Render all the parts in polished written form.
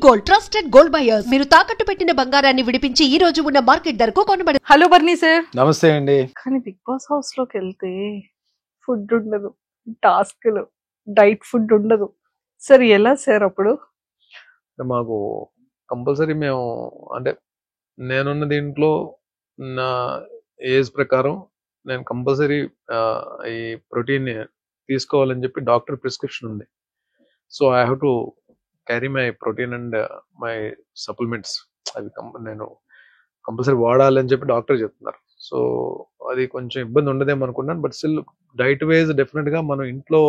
Gold trusted gold buyers. మీరు తాకట్టు పెట్టిన బంగారాన్ని విడిపించి ఈ రోజు ఉన్న మార్కెట్ ధరకు కొనబడి. Hello బర్నీ sir. నమస్తే అండి. కానీ బిగ్ బాస్ హౌస్ లోకి వెళ్తే ఫుడ్ ఉండదు, టాస్క్లు, డైట్ ఫుడ్ ఉండదు సార్. ఎలా సార్ అప్పుడు? మాకు కంపల్సరీ మేము అంటే నేనున్న దీంట్లో నా ఏజ్ ప్రకారం నేను కంపల్సరీ ఈ ప్రోటీన్ తీసుకోవాలని చెప్పి డాక్టర్ ప్రిస్క్రిప్షన్ ఉంది. So I have to carry my protein and my supplements. అవి నేను కంపల్సరీ వాడాలని చెప్పి డాక్టర్ చెప్తున్నారు. సో అది కొంచెం ఇబ్బంది ఉండదేమో అనుకున్నాను. బట్ స్టిల్ డైట్ వైజ్ డెఫినెట్గా మనం ఇంట్లో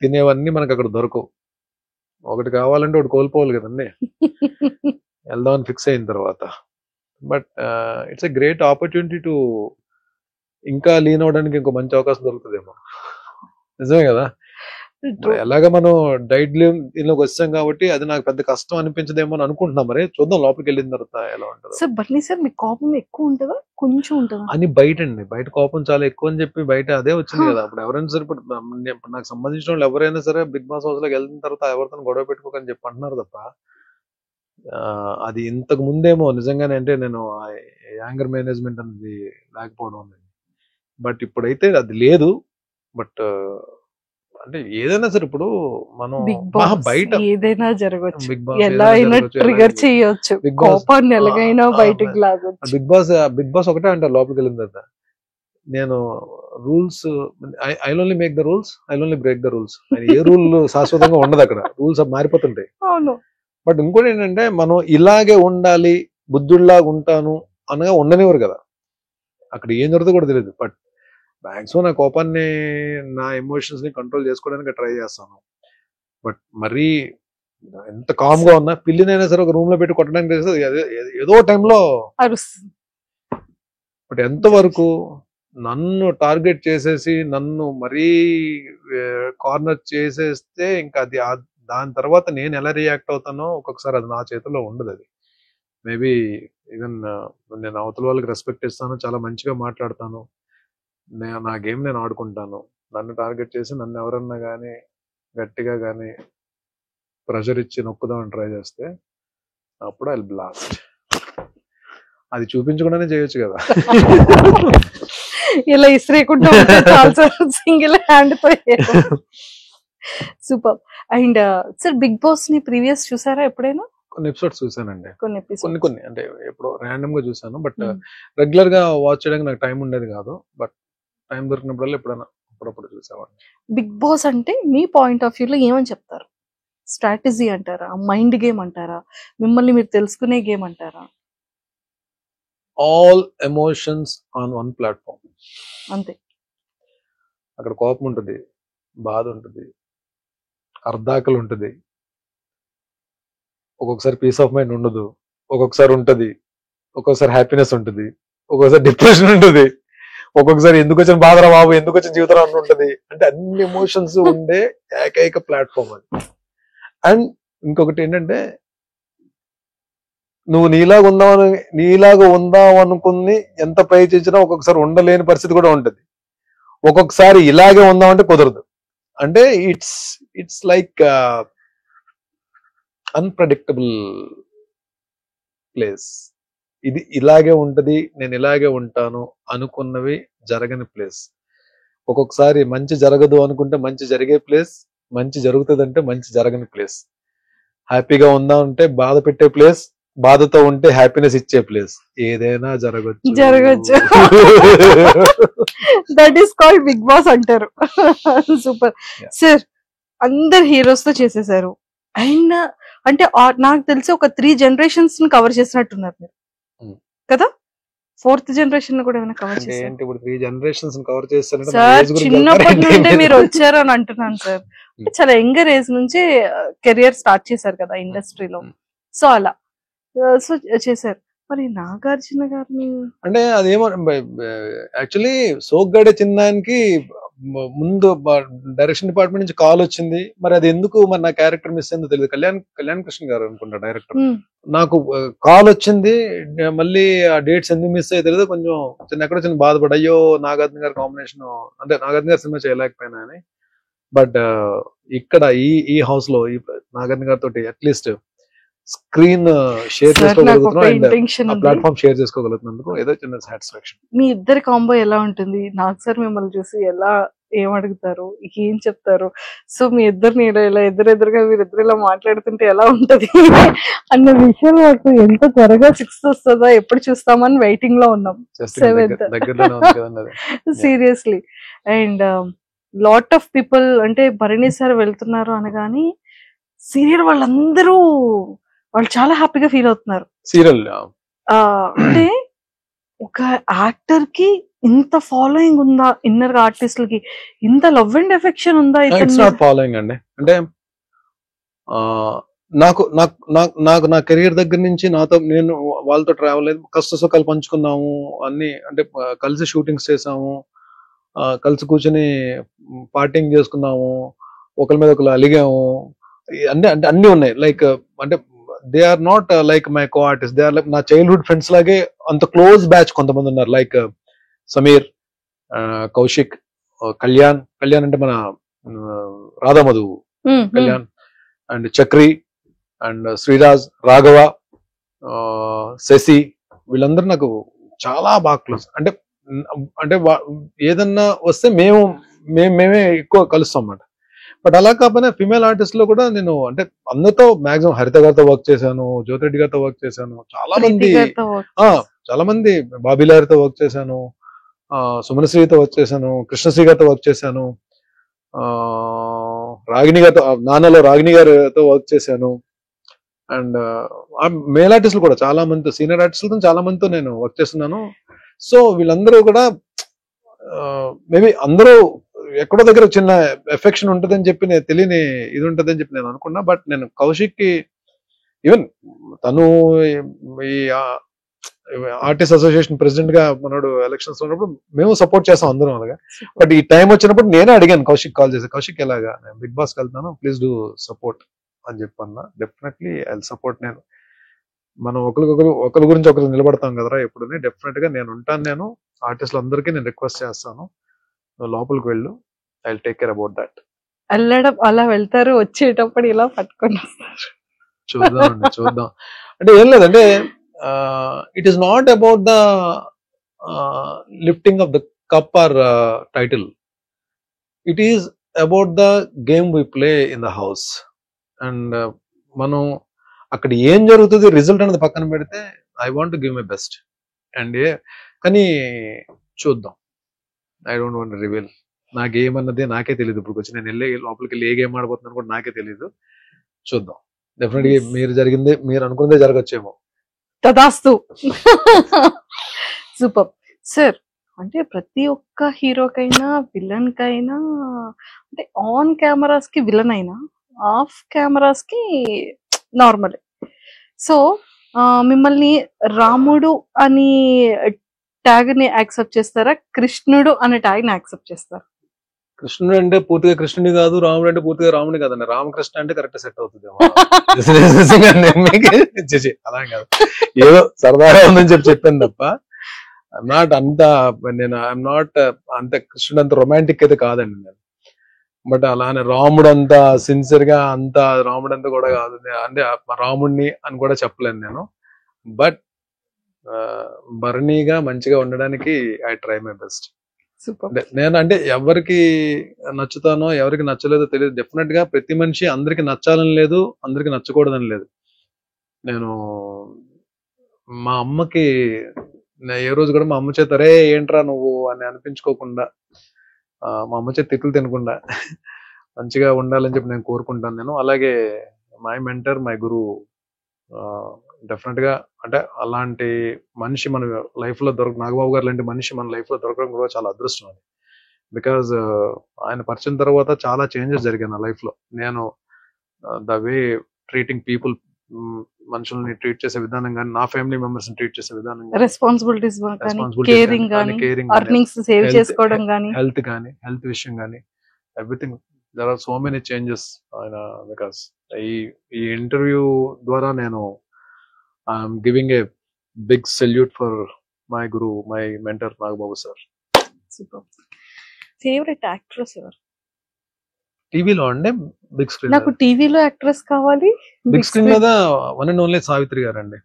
తినేవన్నీ మనకు అక్కడ దొరకవు. ఒకటి కావాలంటే ఒకటి కోల్పోవాలి కదండి వెళ్దామని ఫిక్స్ అయిన తర్వాత. But it's a great opportunity to ఇంకా లీన్ అవడానికి ఇంకో మంచి అవకాశం దొరుకుతుందేమో. నిజమే కదా. ఎలాగ మనం డైట్ దీనిలోకి వచ్చాం కాబట్టి అది నాకు పెద్ద కష్టం అనిపించదేమో అని అనుకుంటున్నాం. మరి చూద్దాం లోపలికి వెళ్ళిన తర్వాత ఎలా ఉంటుంది. సార్ బర్నీ సార్ మీ కోపం ఎక్కువ ఉంటుందా కొంచెం ఉంటుందా? అని బయట అండి, బయట కోపం చాలా ఎక్కువ అని చెప్పి బయట అదే వచ్చింది కదా. అప్పుడు ఎవరైనా సరే ఇప్పుడు నాకు సంబంధించిన వాళ్ళు ఎవరైనా సరే బిగ్ బాస్ హౌస్ లోకి వెళ్ళిన తర్వాత ఎవరితో గొడవ పెట్టుకోకని చెప్పి అంటున్నారు తప్ప అది ఇంతకు ముందేమో నిజంగానే అంటే నేను యాంగర్ మేనేజ్మెంట్ అనేది లేకపోవడం. బట్ ఇప్పుడైతే అది లేదు. బట్ అంటే ఏదైనా సరే ఇప్పుడు మనం బయట ఏదైనా జరగచ్చు, ఎలా అయినా ట్రిగర్ చేయొచ్చు, కోపాన్ని ఎలాగైనా బయటకు లాగొచ్చు. బిగ్ బాస్ ఒకటే అంటారు లోపలికి వెళ్ళిన తర్వాత, నేను rules I only make the rules, I only break the rules. A rule శాశ్వతంగా ఉండదు అక్కడ, రూల్స్ మారిపోతుంటాయి. అవును. బట్ ఇంకోటి ఏంటంటే మనం ఇలాగే ఉండాలి, బుద్ధుల్లాగా ఉంటాను అనగా ఉండనివ్వరు కదా. అక్కడ ఏం జరుగుతుందో కూడా తెలియదు. బట్ మ్యాక్సిమం నా కోపాన్ని, నా ఎమోషన్స్ ని కంట్రోల్ చేసుకోవడానికి ట్రై చేస్తాను. బట్ మరీ ఎంత కామ్ గా ఉన్నా పిల్లినైనా సరే ఒక రూమ్ లో పెట్టి కొట్టడానికి తెలుస్తుంది ఏదో టైంలో. బట్ ఎంతవరకు నన్ను టార్గెట్ చేసేసి నన్ను మరీ కార్నర్ చేసేస్తే ఇంకా అది దాని తర్వాత నేను ఎలా రియాక్ట్ అవుతానో ఒక్కొక్కసారి అది నా చేతిలో ఉండదు. అది మేబీ ఈవెన్ నేను అవతల వాళ్ళకి రెస్పెక్ట్ ఇస్తాను, చాలా మంచిగా మాట్లాడతాను, నా గేమ్ నేను ఆడుకుంటాను. నన్ను టార్గెట్ చేసి నన్ను ఎవరన్నా కానీ గట్టిగా కానీ ప్రెషర్ ఇచ్చి నొక్కుదామని ట్రై చేస్తే అప్పుడు ఐ బ్లాస్ట్. అది చూపించకుండానే చేయొచ్చు కదా. ఇలా ఇస్త్రీకుండా సింగిల్ హ్యాండ్ తో. Super. And sir Bigg Boss ని ప్రీవియస్ చూసారా ఎప్పుడైనా? కొన్ని ఎపిసోడ్స్ చూసానండి, కొన్ని అంటే ఎప్పుడో ర్యాండమ్ గా చూసాను. బట్ రెగ్యులర్ గా వాచ్ చేయడానికి నాకు టైం ఉండేది కాదు. బట్ టైం దొరికినప్పుడల్లా ఎప్పుడైనా అప్పుడప్పుడు చూసేవాడిని. బిగ్ బాస్ అంటే మీ పాయింట్ ఆఫ్ వ్యూలో ఏమని చెప్తారు? స్ట్రాటజీ అంటారా, మైండ్ గేమ్ అంటారా, మిమ్మల్ని మీరు తెలుసుకునే గేమ్ అంటారా? All emotions on one platform. అంతే. అక్కడ కోపం ఉంటుంది, బాధ ఉంటుంది, అర్ధాకలు ఉంటుంది, ఒక్కొక్కసారి పీస్ ఆఫ్ మైండ్ ఉండదు, ఒక్కొక్కసారి ఉంటుంది, ఒక్కొక్కసారి హ్యాపీనెస్ ఉంటుంది, ఒక్కొక్కసారి డిప్రెషన్ ఉంటుంది, ఒక్కొక్కసారి ఎందుకు వచ్చిన బాధరా బాబు, ఎందుకు వచ్చిన జీవితం అని ఉంటుంది. అంటే అన్ని ఎమోషన్స్ ఉండే ఏకైక ప్లాట్ఫామ్ అది. అండ్ ఇంకొకటి ఏంటంటే నువ్వు నీలాగా ఉందాం అనుకుని ఎంత ప్రయత్నించినా ఒక్కొక్కసారి ఉండలేని పరిస్థితి కూడా ఉంటుంది. ఒక్కొక్కసారి ఇలాగే ఉందామంటే కుదరదు. అంటే ఇట్స్ లైక్ అన్ప్రెడిక్టబుల్ ప్లేస్. ఇది ఇలాగే ఉంటది, నేను ఇలాగే ఉంటాను అనుకున్నవి జరగని ప్లేస్. ఒక్కొక్కసారి మంచి జరగదు అనుకుంటే మంచి జరిగే ప్లేస్, మంచి జరుగుతుంది అంటే మంచి జరగని ప్లేస్. హ్యాపీగా ఉందా అంటే బాధ పెట్టే ప్లేస్, బాధతో ఉంటే హ్యాపీనెస్ ఇచ్చే ప్లేస్. ఏదైనా జరగచ్చు. That is called Bigg Boss అంటారు. Super sir. అందరు హీరోస్ తో చేసేసారు. అండ్ అంటే నాకు తెలిసి ఒక 3 generations ని కవర్ చేసినట్టున్నారు మీరు కదా. 4th generation కూడా ఏమైనా కవర్ చేశారు? ఇప్పుడు 3 generations కవర్ చేస్తారంటే సార్ చిన్నప్పటి నుండి మీరు వచ్చారు అని అంటున్నాను సార్. చాలా యంగర్ ఏజ్ నుంచి కెరియర్ స్టార్ట్ చేశారు కదా ఇండస్ట్రీలో. సో అలా సో చేశారు. మరి నాగార్జున గారిని అంటే అదేమో యాక్చువల్లీ సోగ్గాడే చిన్నానికి ముందు డైరెక్షన్ డిపార్ట్మెంట్ నుంచి కాల్ వచ్చింది. మరి అది ఎందుకు మరి నా క్యారెక్టర్ మిస్ అయిందో తెలియదు. కళ్యాణ్ కృష్ణ గారు అనుకుంటా డైరెక్టర్. నాకు కాల్ వచ్చింది, మళ్ళీ ఆ డేట్స్ ఎందుకు మిస్ అయ్యో తెలియదు. కొంచెం ఎక్కడో చిన్న బాధపడి అయ్యో నాగార్జున గారి కాంబినేషన్ అంటే నాగార్జున గారి సినిమా చేయలేకపోయినా అని. బట్ ఇక్కడ ఈ హౌస్ లో ఈ నాగార్జున గారితో అట్లీస్ట్ స్క్రీన్ షేర్ సార్ నాకు ఒక చేసుకోగలుగుతున్నాం అండ్ ఇంటెన్షన్ ఆ ఉంది. ప్లాట్ఫామ్ షేర్ చేసుకోగలుగుతున్నందుకు ఏదో చిన్న సాటిస్ఫాక్షన్. మీ ఇద్దరి కాంబో ఎలా ఉంటుంది? నాకు సార్ మిమ్మల్ని చూసి ఎలా ఏం అడుగుతారు, ఏం చెప్తారు? సో మీ ఇద్దరిని ఇలా ఎదురెదురుగా మీరిద్దరు ఇలా మాట్లాడుతుంటే ఎలా ఉంటది అన్న విషయం నాకు ఎంత త్వరగా 6th వస్తుందా, ఎప్పుడు చూస్తామని వెయిటింగ్ లో ఉన్నాం. జస్ట్ 7th దగ్గరలోనే ఉంది కదండి అది. Seriously. And lot of people అంటే భరణి సార్ వెళ్తున్నారు అనగాని సీరియల్ వాళ్ళందరూ వాళ్ళు చాలా హ్యాపీగా ఫీల్ అవుతున్నారు. సీరియల్ అంటే ఒక యాక్టర్ కి ఇంత ఫాలోయింగ్ ఉందా, ఇన్నర్ గా ఆర్టిస్టులకి ఇంత లవ్ అండ్ ఎఫెక్షన్ ఉందా? ఇట్స్ నాట్ ఫాలోయింగ్ అండి. అంటే నాకు నాకు నాకు నాకు నా కెరీర్ దగ్గర నుంచి నాతో నేను వాళ్ళతో ట్రావెల్ అయ్యి కష్ట సుఖాలు పంచుకున్నాము అన్ని. అంటే కలిసి షూటింగ్స్ చేసాము, కలిసి కూర్చొని పార్టింగ్ చేసుకున్నాము, ఒకరి మీద ఒకరు అలిగాము, అన్ని అంటే అన్ని ఉన్నాయి. లైక్ అంటే they are not like my co artist, they are like నా చైల్డ్హుడ్ ఫ్రెండ్స్ లాగే అంత క్లోజ్ బ్యాచ్ కొంతమంది ఉన్నారు. లైక్ సమీర్, కౌశిక్, కళ్యాణ్ అంటే మన రాధామధు కళ్యాణ్, అండ్ చక్రి, అండ్ శ్రీరాజ్, రాఘవ, శశి, వీళ్ళందరూ నాకు చాలా బాగా క్లోజ్. అంటే అంటే ఏదన్నా వస్తే మేమే ఎక్కువ కలుస్తాం అన్నమాట. బట్ అలా కాకపోయినా ఫిమేల్ ఆర్టిస్ట్ లో కూడా నేను అంటే అందరితో మాక్సిమం హరిత గారితో వర్క్ చేశాను, జ్యోతిరెడ్డి గారితో వర్క్ చేశాను, చాలా మంది బాబీలారితో వర్క్ చేశాను, సుమనశ్రీతో వర్క్ చేశాను, కృష్ణశ్రీ గారితో వర్క్ చేశాను, రాగిణి గారితో నాన్నలో రాగిణి గారితో వర్క్ చేశాను. అండ్ మేల్ ఆర్టిస్టులు కూడా చాలా మందితో, సీనియర్ ఆర్టిస్టులతో చాలా మందితో నేను వర్క్ చేస్తున్నాను. సో వీళ్ళందరూ కూడా మేబీ అందరూ ఎక్కడో దగ్గర చిన్న ఎఫెక్షన్ ఉంటుందని చెప్పి నేను తెలియని ఇది ఉంటుందని చెప్పి నేను అనుకున్నా. బట్ నేను కౌశిక్ కి ఈవెన్ తను ఈ ఆర్టిస్ట్ అసోసియేషన్ ప్రెసిడెంట్ గా మనోడు ఎలక్షన్స్ ఉన్నప్పుడు మేము సపోర్ట్ చేస్తాం అందరం అలాగా. బట్ ఈ టైం వచ్చినప్పుడు నేనే అడిగాను కౌశిక్ కాల్ చేసి, కౌశిక్ ఎలాగా నేను బిగ్ బాస్ కి వెళ్తాను, ప్లీజ్ డూ సపోర్ట్ అని చెప్పన్నా. Definitely I support. నేను మనం ఒకరి గురించి ఒకరు నిలబడతాం కదరా ఎప్పుడు, డెఫినెట్ గా నేను ఉంటాను. నేను ఆర్టిస్టులు అందరికీ నేను రిక్వెస్ట్ చేస్తాను, నువ్వు లోపలికి వెళ్ళు, I will take care about that. వెళ్ళడం అలా వెళ్తారు, వచ్చేటప్పుడు ఇలా పట్టుకొని వస్తారు. చూద్దాం అంటే ఏం లేదంటే it is not about the lifting of the cup or title, it is about the game we play in the house. And మనం అక్కడ ఏం జరుగుతుంది రిజల్ట్ అనేది పక్కన పెడితే I want give my best. And కానీ చూద్దాం, ఐ డోంట్ వాంట్ రివీల్. నా గేమ్ అన్నది నాకే తెలియదు. ఇప్పుడు వచ్చి నేను వెళ్ళి లోపలికి వెళ్ళి ఏ గేమ్ ఆడబోతున్నాను కూడా నాకే తెలియదు. చూద్దాం. డెఫినెట్గా మీరు అనుకున్నదే జరగచ్చేమో. తదాస్తు. Super sir. అంటే ప్రతి ఒక్క హీరోకైనా విలన్ కైనా అంటే ఆన్ కెమెరాస్ కి విలన్ అయినా ఆఫ్ కెమెరాస్ కి నార్మల్. సో మిమ్మల్ని రాముడు అని ట్యాగ్ ని యాక్సెప్ట్ చేస్తారా, కృష్ణుడు అనే ట్యాగ్ ని యాక్సెప్ట్ చేస్తారా? కృష్ణుడు అంటే పూర్తిగా కృష్ణుడి కాదు, రాముడు అంటే పూర్తిగా రాముడి కాదండి. రామకృష్ణ అంటే కరెక్ట్ సెట్ అవుతుంది. అలా కాదు, ఏదో సరదాగా ఉందని చెప్పాను తప్ప ఐఎమ్ నాట్ అంత ఐఎమ్ నాట్ అంత కృష్ణుడు అంత రొమాంటిక్ అయితే కాదండి నేను. బట్ అలానే రాముడు అంతా సిన్సియర్ గా అంత రాముడు అంతా కూడా కాదు, అంటే రాముడిని అని కూడా చెప్పలేను నేను. బట్ భరణిగా మంచిగా ఉండడానికి ఐ ట్రై మై బెస్ట్. నేను అంటే ఎవరికి నచ్చుతానో ఎవరికి నచ్చలేదో తెలియదు. డెఫినెట్ గా ప్రతి మనిషి అందరికి నచ్చాలని లేదు, అందరికి నచ్చకూడదని లేదు. నేను మా అమ్మకి ఏ రోజు కూడా మా అమ్మ చేత రే ఏంట్రా నువ్వు అని అనిపించుకోకుండా, మా అమ్మ చేత తిట్లు తినకుండా మంచిగా ఉండాలని చెప్పి నేను కోరుకుంటాను నేను. అలాగే my mentor, my Guru, definite గా అంటే అలాంటి మనిషి మన లైఫ్ లో నాగబాబు గారు లాంటి మనిషి మన లైఫ్ లో దొరకడం కూడా చాలా అదృష్టం అది. బికాజ్ ఆయన పరిచయం తర్వాత చాలా చేంజెస్ జరిగాయి నా లైఫ్ లో. నేను ద వే ట్రీటింగ్ పీపుల్, మనుషుల్ని ట్రీట్ చేసే విధానం కానీ, నా ఫ్యామిలీ మెంబర్స్ ని ట్రీట్ చేసే విధానం, రెస్పాన్సిబిలిటీస్ కేరింగ్ కానీ, ఎర్నింగ్స్ సేవ్ చేసుకోవడం కానీ, హెల్త్ విషయం కానీ, everything. There are so many changes ఆయన. బికాస్ ఈ ఇంటర్వ్యూ ద్వారా నేను I'm giving a big salute for my guru, my mentor Nagababu sir. Super. Favourite actress ఎవరు? టీవీలో అంటే బిగ్ స్క్రీన్ నాకు టీవీలో యాక్ట్రెస్ కావాలి. బిగ్ స్క్రీన్ మీద one and only Savitri garu అండి.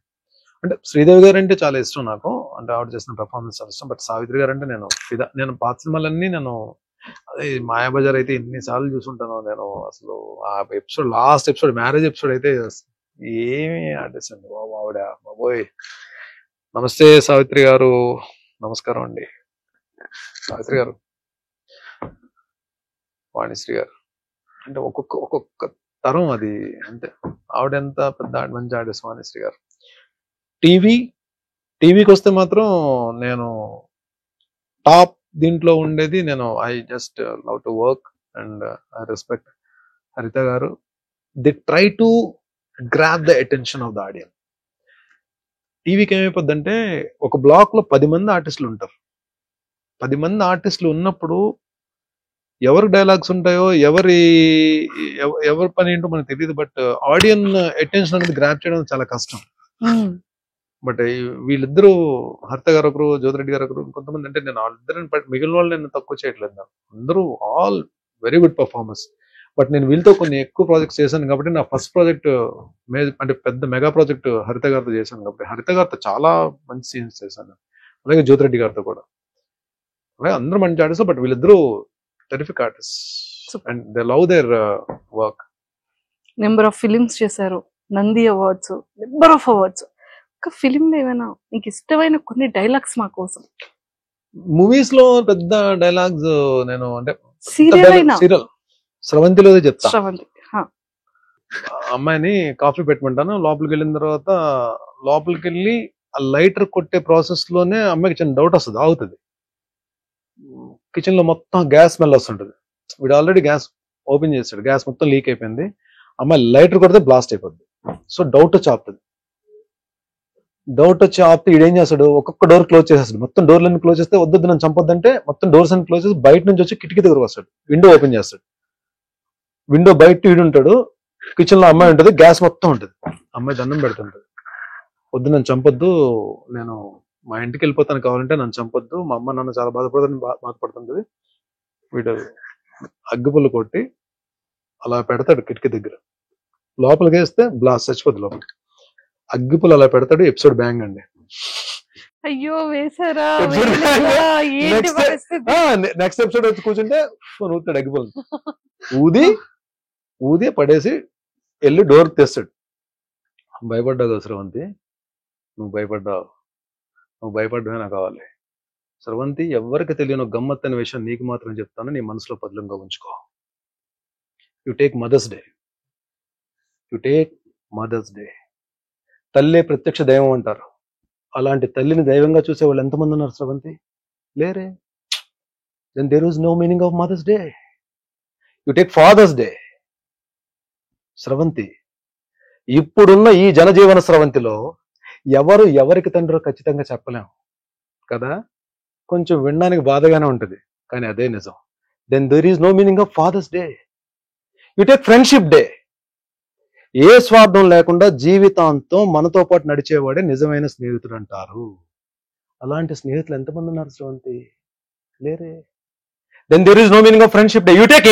అంటే శ్రీదేవి గారు అంటే చాలా ఇష్టం నాకు, అంటే ఆవిడ చేసిన పెర్ఫార్మెన్స్ చాలా ఇష్టం. బట్ సావిత్రి గారు అంటే నేను పాత సినిమాలన్నీ నేను అదే మాయాబజార్ అయితే ఎన్నిసార్లు చూసుంటాను నేను. అసలు ఆ episode, last episode, marriage episode అయితే ఏమి ఆర్టిస్ట్ అండి బాబు ఆవిడ, బాబోయ్. నమస్తే సావిత్రి గారు, నమస్కారం అండి సావిత్రి గారు. వాణిశ్రీ గారు అంటే ఒక్కొక్క తరం అది, అంతే. ఆవిడ ఎంత పెద్ద మంచి ఆర్టిస్ట్ వాణిశ్రీ గారు. టీవీకి వస్తే మాత్రం నేను టాప్ దీంట్లో ఉండేది నేను. I just love to work and I respect హరిత గారు. The try to grab the attention of the audience. టీవీకి ఏమైపోద్దంటే ఒక బ్లాక్ లో 10 మంది ఆర్టిస్టులు ఉంటారు. 10 మంది ఆర్టిస్టులు ఉన్నప్పుడు ఎవరి డైలాగ్స్ ఉంటాయో, ఎవరి పని ఏంటో మనకు తెలియదు. బట్ ఆడియన్ అటెన్షన్ అనేది గ్రాప్ చేయడం చాలా కష్టం. బట్ వీళ్ళిద్దరూ, హరిత గారు ఒకరు, జ్యోతిరెడ్డి గారు ఒకరు, కొంతమంది, అంటే నేను వాళ్ళిద్దరిని మిగిలిన వాళ్ళు నేను తక్కువ చేయట్లేదు. అందరూ all very good performance. But నేను వీళ్ళతో కొన్ని ఎక్కువ ప్రాజెక్ట్స్ చేశాను కాబట్టి, నా ఫస్ట్ ప్రాజెక్ట్ అంటే పెద్ద మెగా ప్రాజెక్ట్ హరిత గారితో చేశాను కాబట్టి, హరిత గారితో చాలా మంచి సీన్స్ చేశాను. అలాగే జ్యోతిరెడ్డి గారితో కూడా. అలాగే అందరూ మంచి ఆర్టిస్ట్. బట్ వీళ్ళిద్దరూ terrific artist and they love their work. Number of films చేశారు, Nandi awards, number of awards. ఒక ఫిలిం లో ఏమైనా మీకు ఇష్టమైన కొన్ని డైలాగ్స్ మా కోసం? మూవీస్ లో పెద్ద డైలాగ్స్ నేను అంటే సీరియల్ స్రవంతిలో చెప్తా. శ్రవంతి అమ్మాయిని కాఫీ పెట్టమంటాను, లోపలికి వెళ్ళిన తర్వాత లోపలికి వెళ్ళి ఆ లైటర్ కొట్టే ప్రాసెస్ లోనే అమ్మాయికి చిన్న డౌట్ వస్తుంది, ఆగుతుంది. కిచెన్ లో మొత్తం గ్యాస్ స్మెల్ వస్తుంటది. వీడు ఆల్రెడీ గ్యాస్ ఓపెన్ చేస్తాడు, గ్యాస్ మొత్తం లీక్ అయిపోయింది. అమ్మాయి లైటర్ కొడితే బ్లాస్ట్ అయిపోద్ది. సో డౌట్ వచ్చి ఆపుతుంది. ఈడేం చేస్తాడు, ఒక్కొక్క డోర్ క్లోజ్ చేసేస్తాడు. మొత్తం డోర్లన్నీ క్లోజ్ చేస్తే వద్దు నన్ను చంపొద్దంటే మొత్తం డోర్స్ అన్ని క్లోజ్ చేసి బయట నుంచి వచ్చి కిటికీ దగ్గరకు వస్తాడు, విండో ఓపెన్ చేస్తాడు. విండో బయట వీడుంటాడు, కిచెన్ లో అమ్మాయి ఉంటుంది, గ్యాస్ మొత్తం ఉంటుంది. అమ్మాయి దండం పెడుతుంటది, వద్దు నన్ను చంపొద్దు, నేను మా ఇంటికి వెళ్ళిపోతాను, కావాలంటే నన్ను చంపొద్దు, మా అమ్మ నాన్న చాలా బాధపడుతుంటది. వీడు అగ్గిపుల్లు కొట్టి అలా పెడతాడు కిటికీ దగ్గర, లోపలికి వేస్తే బ్లాస్ట్, చచ్చిపోద్ది లోపలికి. అగ్గిపుల్లు అలా పెడతాడు. ఎపిసోడ్ బ్యాంగ్ అండి. అయ్యో వేసారా? నెక్స్ట్ ఎపిసోడ్ వచ్చి కూర్చుంటే ఊతాడు అగ్గిపుల్లు, ఊది పడేసి వెళ్ళి డోర్ తెస్తాడు. భయపడ్డావు కదా స్రవంతి, నువ్వు భయపడ్డావే నాకు కావాలి. స్రవంతి, ఎవరికి తెలియని గమ్మత్ అనే విషయం నీకు మాత్రం చెప్తాను, నీ మనసులో పదిలంగా ఉంచుకో. You take Mother's Day. తల్లే ప్రత్యక్ష దైవం అంటారు. అలాంటి తల్లిని దైవంగా చూసే వాళ్ళు ఎంతమంది ఉన్నారు స్రవంతి? లేరే. Then there is no meaning of Mother's Day. You take Father's Day. Sravanthi, ఇప్పుడున్న ఈ జనజీవన స్రవంతిలో ఎవరికి తండ్రో ఖచ్చితంగా చెప్పలేం కదా. కొంచెం వినడానికి బాధగానే ఉంటుంది, కానీ అదే నిజం. Then there is no meaning of Father's Day. You take Friendship Day. ఏ స్వార్థం లేకుండా జీవితాంతం మనతో పాటు నడిచేవాడే నిజమైన స్నేహితుడు అంటారు. అలాంటి స్నేహితులు ఎంతమంది ఉన్నారు స్రవంతి? లేరే. Then there is no meaning of Friendship Day. You take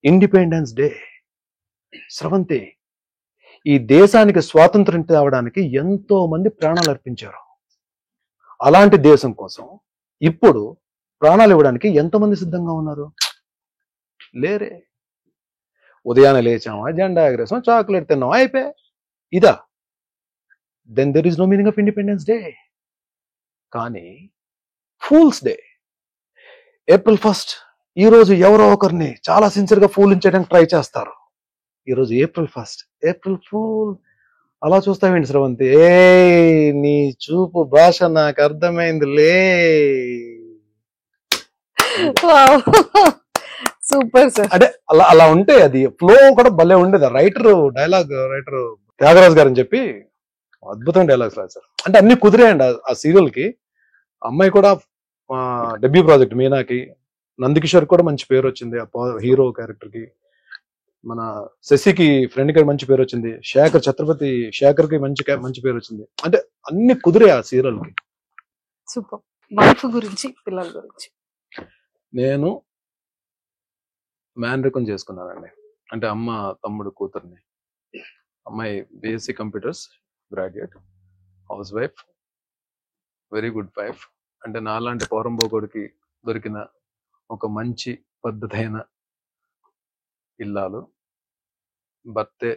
Independence Day. Sravanthi, ఈ దేశానికి స్వాతంత్రం తేవడానికి ఎంతో మంది ప్రాణాలు అర్పించారు. అలాంటి దేశం కోసం ఇప్పుడు ప్రాణాలు ఇవ్వడానికి ఎంతమంది సిద్ధంగా ఉన్నారు? లేరే. ఉదయాన్నే లేచామా, జెండా ఎగరేసాం, చాక్లెట్ తిన్నాం, అయిపోయి ఇదా. Then there is no meaning of Independence Day. కానీ ఫూల్స్ డే, ఏప్రిల్ 1 ఈ రోజు ఎవరో ఒకరిని చాలా సిన్సియర్ గా ఫూల్ చేయడానికి ట్రై చేస్తారు. ఈరోజు ఏప్రిల్ 1, ఏప్రిల్ ఫూల్. అలా చూస్తావేంటి స్రవంతి? నీ చూపు భాష నాకు అర్థమైంది లే. Super sir. అంటే అలా ఉంటే అది ఫ్లో కూడా భలే ఉండేది. డైలాగ్ రైటర్ త్యాగరాజు గారు అని చెప్పి అద్భుతమైన డైలాగ్స్ రాశారు. అంటే అన్ని కుదిరాయండి ఆ సీరియల్ కి. అమ్మాయి కూడా డెబ్యూ ప్రాజెక్ట్ మీనాకి. నందకిషోర్ కూడా మంచి పేరు వచ్చింది ఆ హీరో క్యారెక్టర్ కి. మన శశికి ఫ్రెండ్ కి మంచి పేరు వచ్చింది. ఛత్రపతి శేఖర్ కి మంచి పేరు వచ్చింది. అంటే అన్ని కుదిరే ఆ సీరియల్ కి. సూపర్. వైఫ్ గురించి, పిల్లల గురించి? నేను మ్యాన్రికం చేసుకున్నానండి. అంటే అమ్మ తమ్ముడు కూతుర్ని. అమ్మాయి BSc computers graduate, house wife, very good wife. అంటే నాలాంటి పోరంబోకుడికి దొరికిన ఒక మంచి పద్ధతైన ఇల్లాలు, భర్తే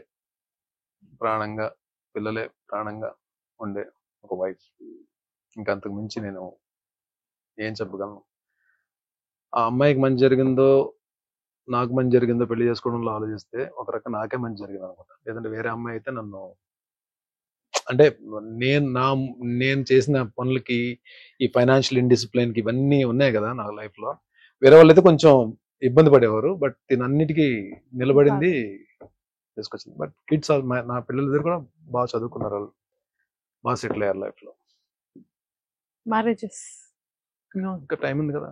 ప్రాణంగా, పిల్లలే ప్రాణంగా ఉండే ఒక వైఫ్. ఇంకా అంతకు మించి నేను ఏం చెప్పగలను. ఆ అమ్మాయికి మంచి జరిగిందో నాకు మంచి జరిగిందో పెళ్లి చేసుకోవడంలో ఆలోచిస్తే ఒక రకం నాకే మంచి జరిగింది అనమాట. లేదంటే వేరే అమ్మాయి అయితే నన్ను, అంటే నేను చేసిన పనులకి, ఈ ఫైనాన్షియల్ ఇండిసిప్లిన్ కి ఇవన్నీ ఉన్నాయి కదా నా లైఫ్ లో, వేరే వాళ్ళైతే కొంచెం ఇబ్బంది పడేవారు. బట్ దీనన్నిటికీ నిలబడింది, తీసుకొచ్చింది. బట్ కిడ్స్, నా పిల్లలిద్దరు కూడా బాగా చదువుకున్నారు, వాళ్ళు బాగా సెటిల్ అయ్యారు లైఫ్ లో. మ్యారేజెస్ ఇంకా టైం ఉంది కదా.